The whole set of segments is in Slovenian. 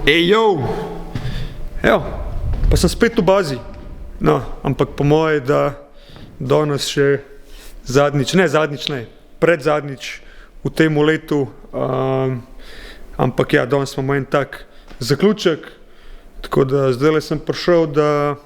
Ejo! Evo, pa sem spet v bazi. No, ampak po moje, da danes še predzadnjič v tem letu, ampak ja, danes imamo en tak zaključek, tako da zdajle sem prišel, da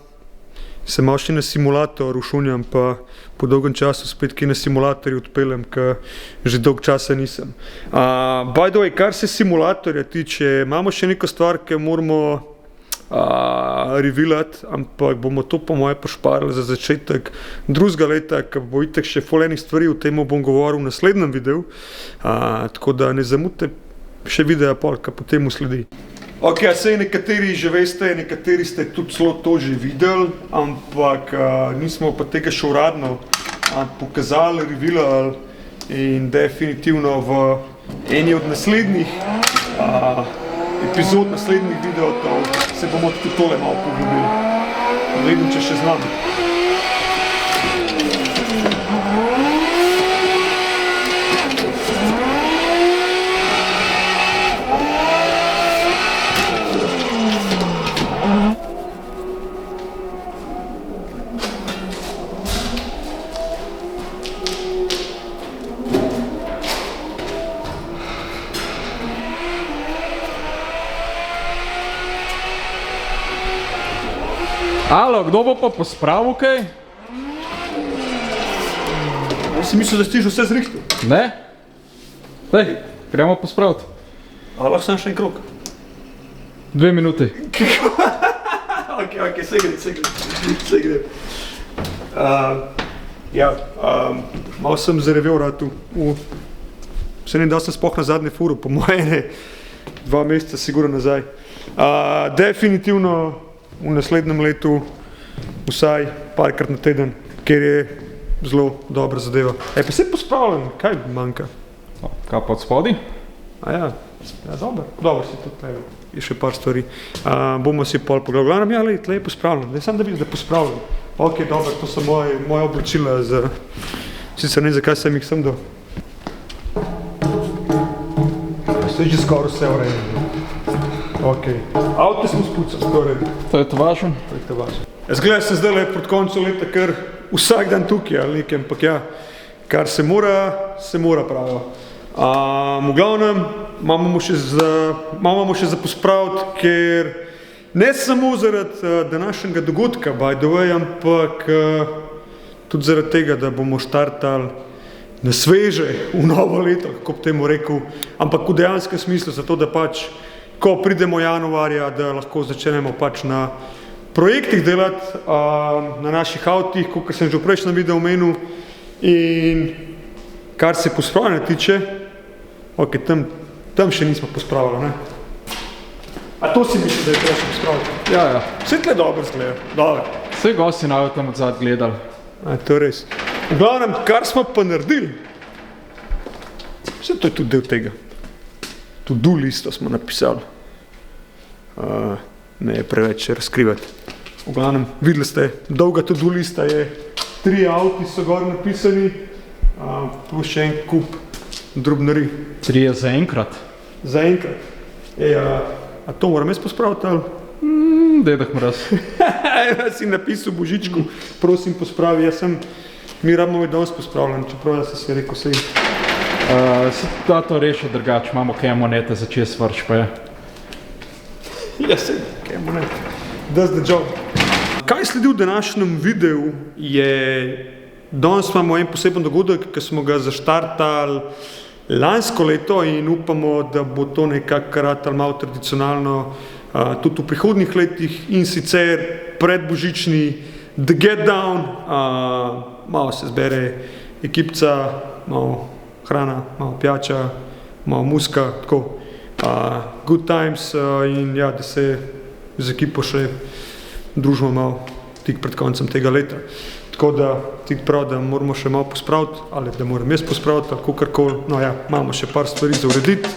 se malo še na simulator ušunjam, pa po dolgem času spet ki na simulatorju odpeljem, ker že dolg časa nisem. By the way, kar se simulatorja tiče, imamo še neko stvar, ki moramo revealati, ampak bomo to po moje pošparili za začetek drugega leta, ker bo itak še ful enih stvari, o tem bom govoril v naslednjem videu, tako da ne zamudite še videa pol, kar potem sledi. Ok, sej nekateri že veste, nekateri ste tudi celo to že videli, ampak nismo pa tega še uradno pokazali, revealali in definitivno v eni od naslednjih epizod, naslednjih videotov se bomo tudi tole malo poglobili. Vidim, če še znam. Alo, kdo bo pa pospravil kaj? Si mislil, da si že vse zrihtil? Ne? Daj, gremo pospraviti. Lahko sem še en krog? 2 minuti. Ok, se gre. Ja, malo sem zarevel ratu. Se ne da sem sploh na zadnje furu, po moje 2 meseca sigurno nazaj. Definitivno v naslednjem letu vsaj parkrat na teden, ker je zelo dobra zadeva. Pa se pospravljam, kaj manjka? Kaj pa od spodi? Ja, dobro si tudi tebe, je še par stvari. Bomo si pol pogledali, glavnem, ja, tle je pospravljam, ne samo da vidiš, da pospravljam. Ok, dobro, to so moje oblačila, sicer ne, zakaj sem jih sem dal. To je že skoraj vse urejeno. Ok, avte smo spucali, skoraj. To je tovažen? To je tovažen. Zgleda se zdaj proti koncu leta, ker vsak dan tukaj ali nekaj, ampak ja, kar se mora pravijo. V glavnem, imamo še za pospraviti, ker ne samo zaradi današnjega dogodka, by the way, ampak tudi zaradi tega, da bomo štartali na sveže v novo leto, kako bi temu rekel, ampak v dejanskem smislu, zato da pač ko pridemo januarja, da lahko začnemo pač na projektih delati, na naših avtih, kot sem že v prejšnjem videu omenil, in kar se pospravljanja tiče, ok, tam še nismo pospravili, ne? A to si misli, da je treba še pospraviti? Ja. Vse tle dobro zgleda, dobro. Vse gosti na tam odzad gledali. To je res. V glavnem, kar smo pa naredili, vse to je tudi del tega. To-do listo smo napisali. Ne je preveč razkrivati. V glavnem, videli ste, dolga to-do lista je, 3 avti so gor napisani, plus še en kup drobnari. 3 je zaenkrat? Zaenkrat. A to moram jaz pospraviti ali? Dedek mraz. Si napisal Božičku, prosim pospravi, mi rabimo je danes pospravljam, čeprav jaz si rekel sej. Se da to reši drugače, imamo kaj monete za čez vrš pa je. Ja, sej, kaj monete. Does the job. Kaj sledi v današnjem videu je, danes imamo en poseben dogodek, ki smo ga zaštartali lansko leto in upamo, da bo to nekako ratalo malo tradicionalno tudi v prihodnjih letih in sicer predbožični The Get Down, malo se zbere ekipca, malo hrana, malo pijača, malo muska, tako, good times in ja, da se z ekipo še družimo malo tik pred koncem tega leta. Tako da tik prav, da moramo še malo pospraviti, ali da moram jaz pospraviti, ali kakorkoli, no ja, imamo še par stvari za urediti.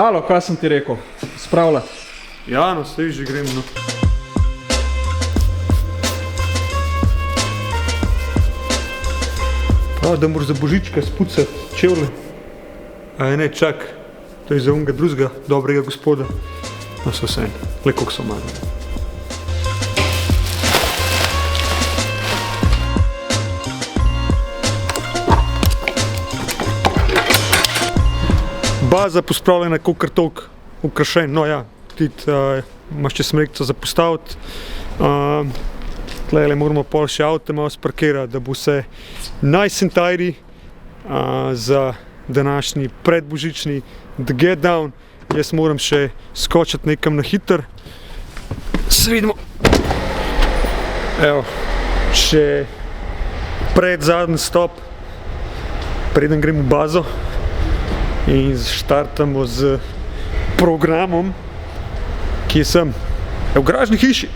Alo, kaj sem ti rekel? Spravlja. Ja, no, sej že grem, no. Prav, da moraš za božička spucati čevlje. A ne, čak, to je za onega drugega dobrega gospoda. No, so vse, le koliko so manj. Baza pospravljena, kakor toliko ukrašen, no ja, tudi imaš če smrekco za postaviti. Tlele moramo pol še avte malo sparkirati, da bo vse nice and tidy za današnji predbožični The Get Down. Jaz moram še skočiti nekam na hiter. Se vidimo. Evo, še pred zadnji stop, preden grem v bazo. In štartamo z programom, kje sem, v garažni hiši.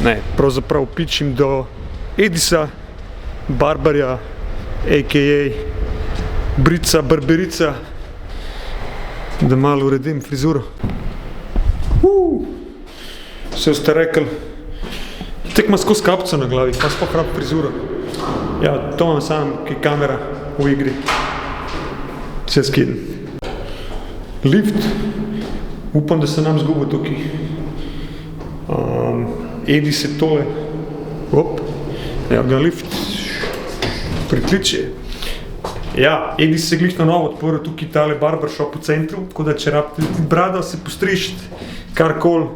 Ne, pravzaprav pičim do Edisa Barbarja, a.k.a. Brica Barberica, da malo uredim frizuro. Vse ste rekli, tek ima skozi kapco na glavi, pa sploh rab frizuro. Ja, to imam sam, ki je kamera v igri. Vse skiden. Lift, upam, da se nam zgubi tukaj. Edis je tole. Op, evo ga lift. Prikliče. Ja, Edis se glih na novo odporil tukaj tale barbershop v centru, tako da če rabite brado se postrišiti, karkoli.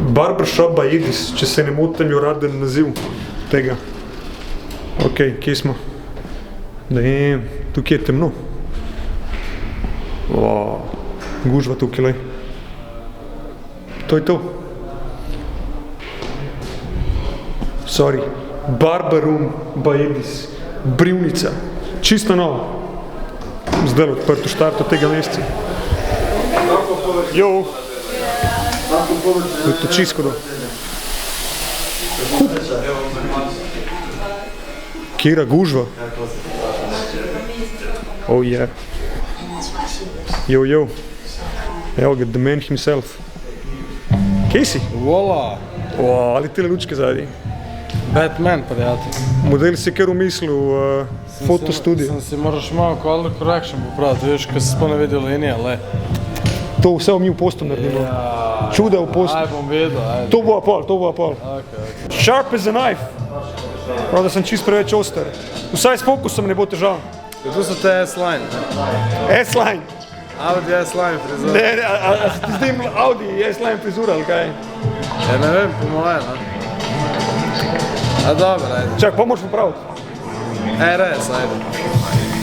Barbershop by Edis, če se ne motim, je uraden naziv tega. Ok, kje smo? Tukaj je temno. Gužva tukaj, lej. To je to. Sorry. Barber room by Edis. Brivnica. Čisto novo. Zdaj odprto štarto tega meseca. Jo. To je čisto do. Kjera gužva? Oh yeah. Yo. Evo ga, the man himself. Kje si? Vola! Ali tele lučke zadnji? Batman, prijatelj. Model si kar umislil fotostudio. Sam si moraš malo color correction popraviti, vidiš, ko se sploh ne vidi linija, le. To vse mi v postu naredimo. Čuda v postu. Aj, bom videl, ajde. To bo pol. Okay. Sharp as a knife. Prav, da sem čist preveč oster. Vsaj s fokusom ne bo težav. Tu so te S-line. S-line. Audi S-line frizura. Ne, a se ti zdi Audi S-line frizura, ali kaj? Ja, ne vem, po moje, no. A dobro, ajde. Čak, pa moraš popraviti. RS, ajde.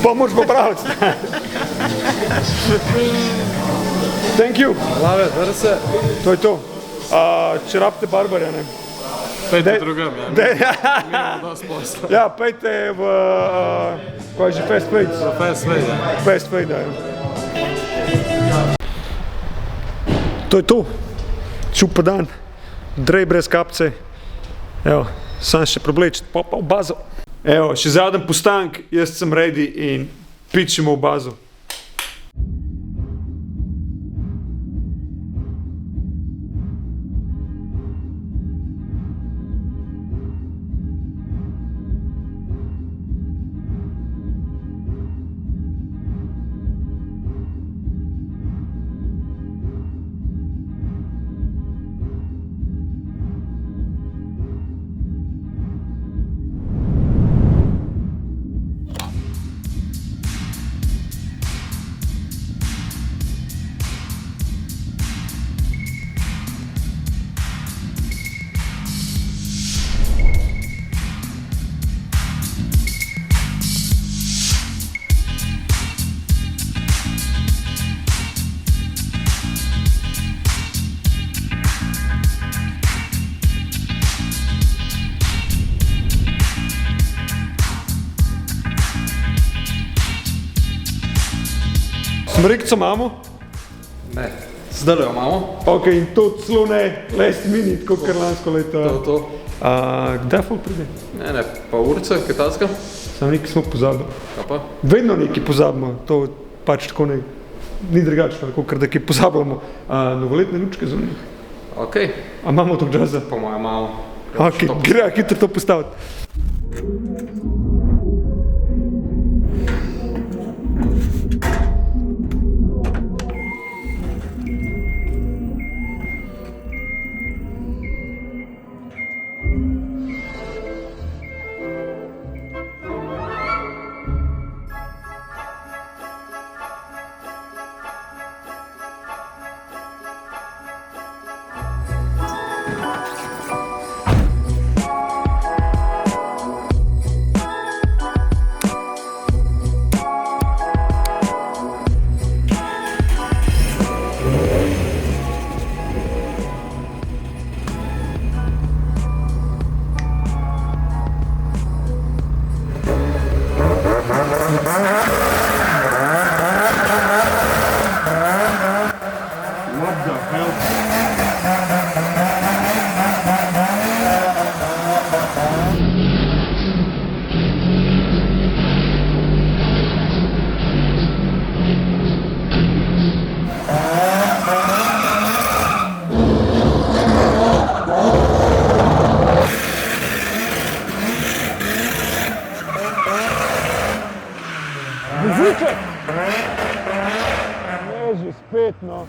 Pa moraš popraviti. Thank you. Glave, drži se. To je to. Če rabite barbarja, ne? Pejte drugam, ja. Imamo dost posla. Ja, pejte v, kaj je že, Fast Fade. Fast Fade, ja. Fast Fade, ja. To je to. Čupa dan. Drej brez kapce. Evo, sam še problečiti, pa v bazo. Evo, še zadnji postank, jaz sem ready in pičimo v bazo. Smrekco imamo? Ne. Zdaj jo imamo. Ok, in to celo ne last minute, kot kar lansko leto. To. Kdaj ful pride? Ne, pa urica, kitajska. Samo nekaj smo pozabili. Kaj pa? Vedno nekaj pozabimo. To pač tako ni drugačno, kot da kaj pozabljamo. Novoletne lučke zunaj. Ok. A imamo to džaza? Po mojem malo. Ok, gre hitro to postaviti. Voziček! Ne, že spet, no.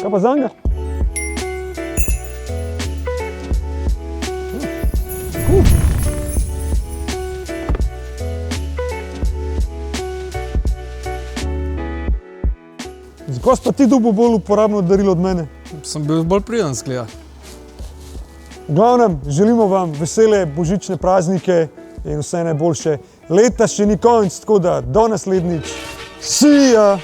Kaj pa zanga? Zakaj si pa ti dobil bolj uporabno darilo od mene? Sem bil bolj priden zgleda. V glavnem, želimo vam vesele božične praznike in vse najboljše. Leta še ni konec, tako da do naslednjič. See ya!